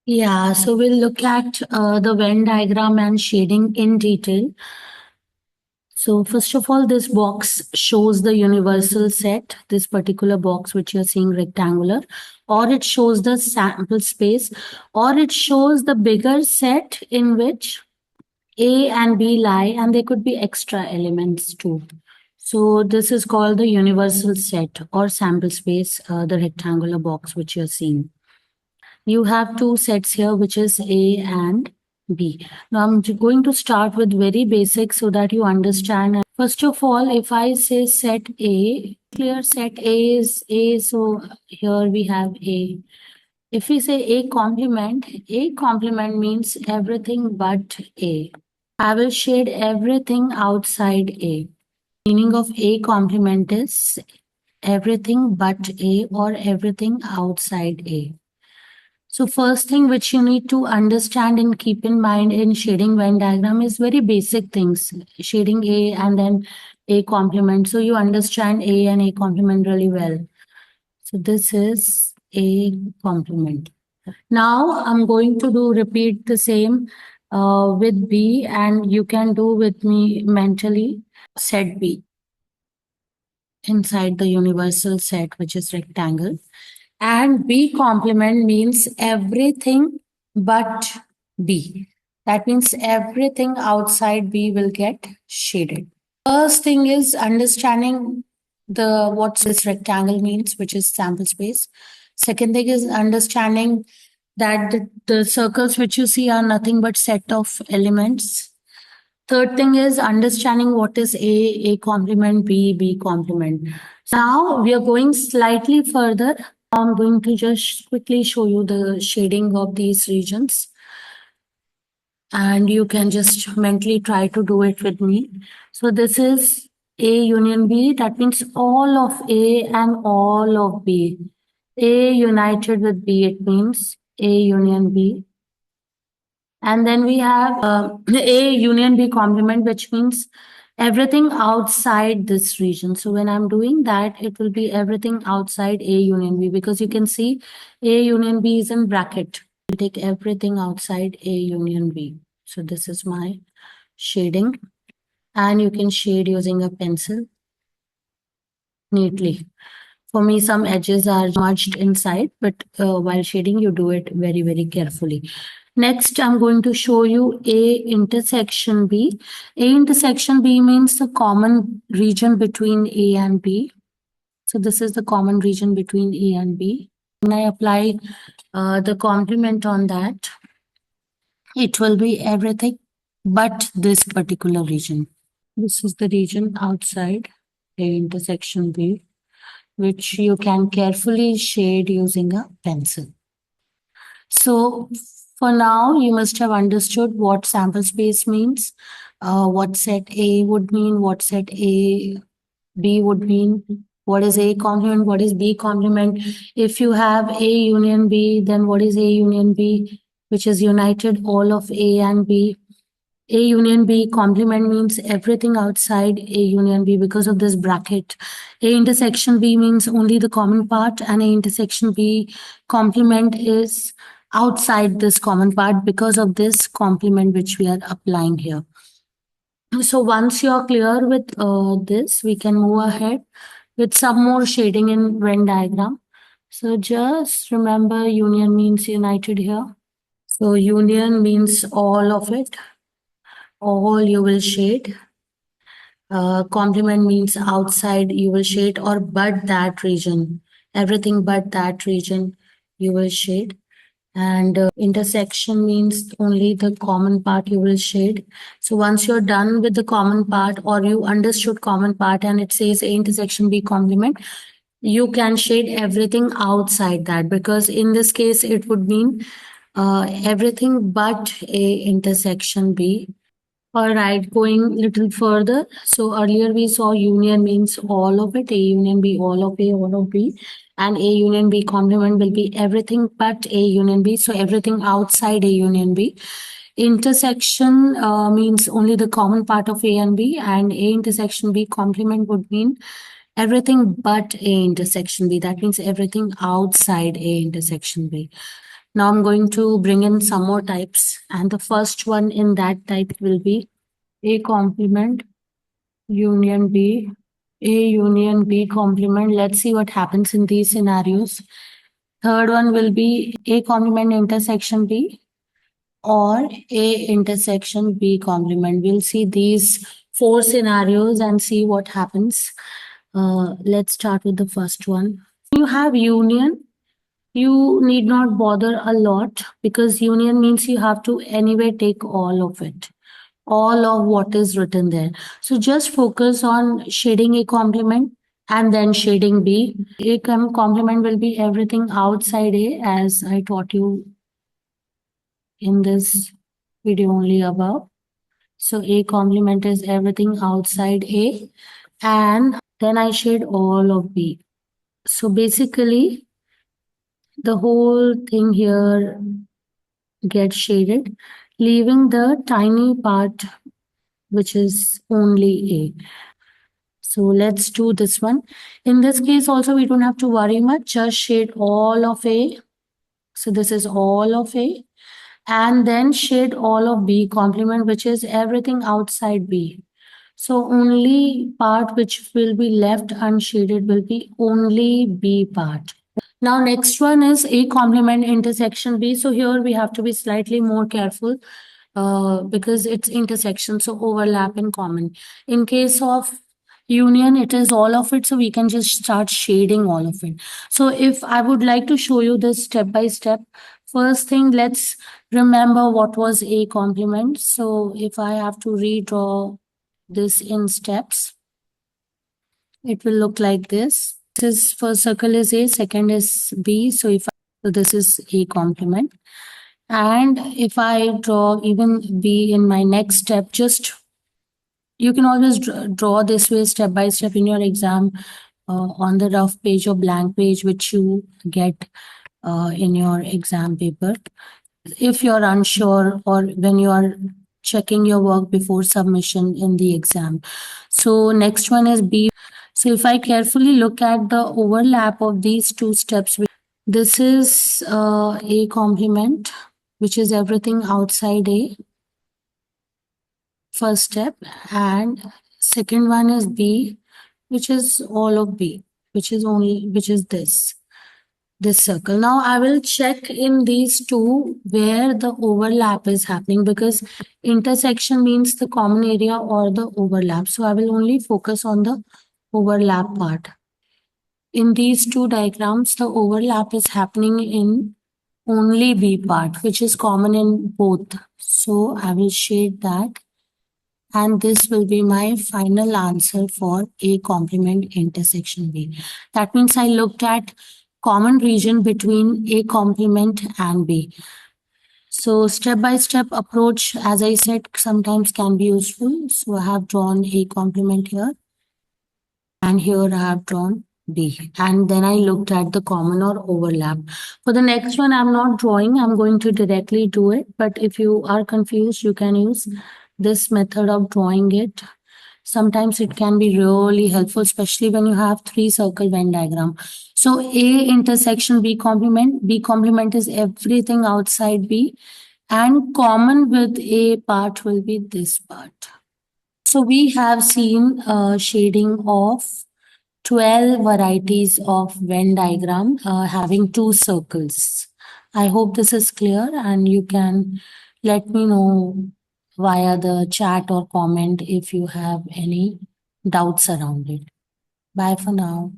Yeah, so we'll look at the Venn diagram and shading in detail. So first of all, this box shows the universal set, this particular box which you're seeing rectangular, or it shows the sample space, or it shows the bigger set in which A and B lie, and there could be extra elements too. So this is called the universal set or sample space, the rectangular box which you're seeing. You have two sets here, which is A and B. Now I'm going to start with very basic so that you understand. First of all, if I say set A, clear set A is A, so here we have A. If we say A complement means everything but A. I will shade everything outside A. Meaning of A complement is everything but A or everything outside A. So first thing which you need to understand and keep in mind in shading Venn diagram is very basic things, shading A and then A complement. So you understand A and A complement really well. So this is A complement. Now I'm going to repeat the same with B, and you can do with me mentally. Set B inside the universal set, which is rectangle. And B complement means everything but B. That means everything outside B will get shaded. First thing is understanding what this rectangle means, which is sample space. Second thing is understanding that the circles which you see are nothing but set of elements. Third thing is understanding what is A complement, B complement. Now we are going slightly further. I'm going to just quickly show you the shading of these regions. And you can just mentally try to do it with me. So this is A union B. That means all of A and all of B. A united with B, it means A union B. And then we have A union B complement, which means everything outside this region. So when I'm doing that, it will be everything outside A union B, because you can see A union B is in bracket. You take everything outside A union B. So this is my shading, and you can shade using a pencil neatly. For me, some edges are smudged inside, but while shading, you do it very, very carefully. Next, I'm going to show you A intersection B. A intersection B means the common region between A and B. So this is the common region between A and B. When I apply the complement on that, it will be everything but this particular region. This is the region outside A intersection B, which you can carefully shade using a pencil. So for now, you must have understood what sample space means, what set A would mean, what set A B would mean, what is A complement, what is B complement. If you have A union B, then what is A union B, which is united all of A and B. A union B complement means everything outside A union B because of this bracket. A intersection B means only the common part, and A intersection B complement is outside this common part because of this complement which we are applying here. So once you're clear with this, we can move ahead with some more shading in Venn diagram. So just remember union means united here. So union means all of it. All you will shade. Complement means outside you will shade, or but that region. Everything but that region you will shade. And intersection means only the common part you will shade. So once you're done with the common part, or you understood common part and it says A intersection B complement, you can shade everything outside that, because in this case it would mean everything but A intersection B. All right, going little further. So earlier we saw union means all of it, A union B, all of A, all of B, and A union B complement will be everything but A union B. So everything outside A union B. Intersection means only the common part of A and B, and A intersection B complement would mean everything but A intersection B. That means everything outside A intersection B. Now I'm going to bring in some more types, and the first one in that type will be A complement union B. A union B complement. Let's see what happens in these scenarios. Third one will be A complement intersection B or A intersection B complement. We'll see these four scenarios and see what happens. Let's start with the first one. You have union. You need not bother a lot because union means you have to anyway take all of it, all of what is written there. So just focus on shading A complement and then shading B. A complement will be everything outside A, as I taught you in this video only above. So A complement is everything outside A, and then I shade all of B. So basically, the whole thing here gets shaded, leaving the tiny part which is only A. So let's do this one. In this case also, we don't have to worry much, just shade all of A. So this is all of A. And then shade all of B complement, which is everything outside B. So only part which will be left unshaded will be only B part. Now next one is A complement intersection B. So here we have to be slightly more careful because it's intersection, so overlap in common. In case of union, it is all of it, so we can just start shading all of it. So if I would like to show you this step by step, first thing, let's remember what was A complement. So if I have to redraw this in steps, it will look like this. This is first circle is A, second is B. So this is A complement. And if I draw even B in my next step, just you can always draw this way step by step in your exam on the rough page or blank page which you get in your exam paper. If you're unsure or when you are checking your work before submission in the exam. So next one is B. So if I carefully look at the overlap of these two steps, this is A complement, which is everything outside A, first step, and second one is B, which is all of B, which is this circle. Now I will check in these two where the overlap is happening, because intersection means the common area or the overlap. So I will only focus on the overlap part. In these two diagrams, the overlap is happening in only B part, which is common in both. So I will shade that. And this will be my final answer for A complement intersection B. That means I looked at common region between A complement and B. So step by step approach, as I said, sometimes can be useful. So I have drawn A complement here. And here I have drawn B. And then I looked at the common or overlap. For the next one, I'm not drawing. I'm going to directly do it. But if you are confused, you can use this method of drawing it. Sometimes it can be really helpful, especially when you have three circle Venn diagram. So A intersection B complement. B complement is everything outside B. And common with A part will be this part. So we have seen shading of 12 varieties of Venn diagram having two circles. I hope this is clear, and you can let me know via the chat or comment if you have any doubts around it. Bye for now.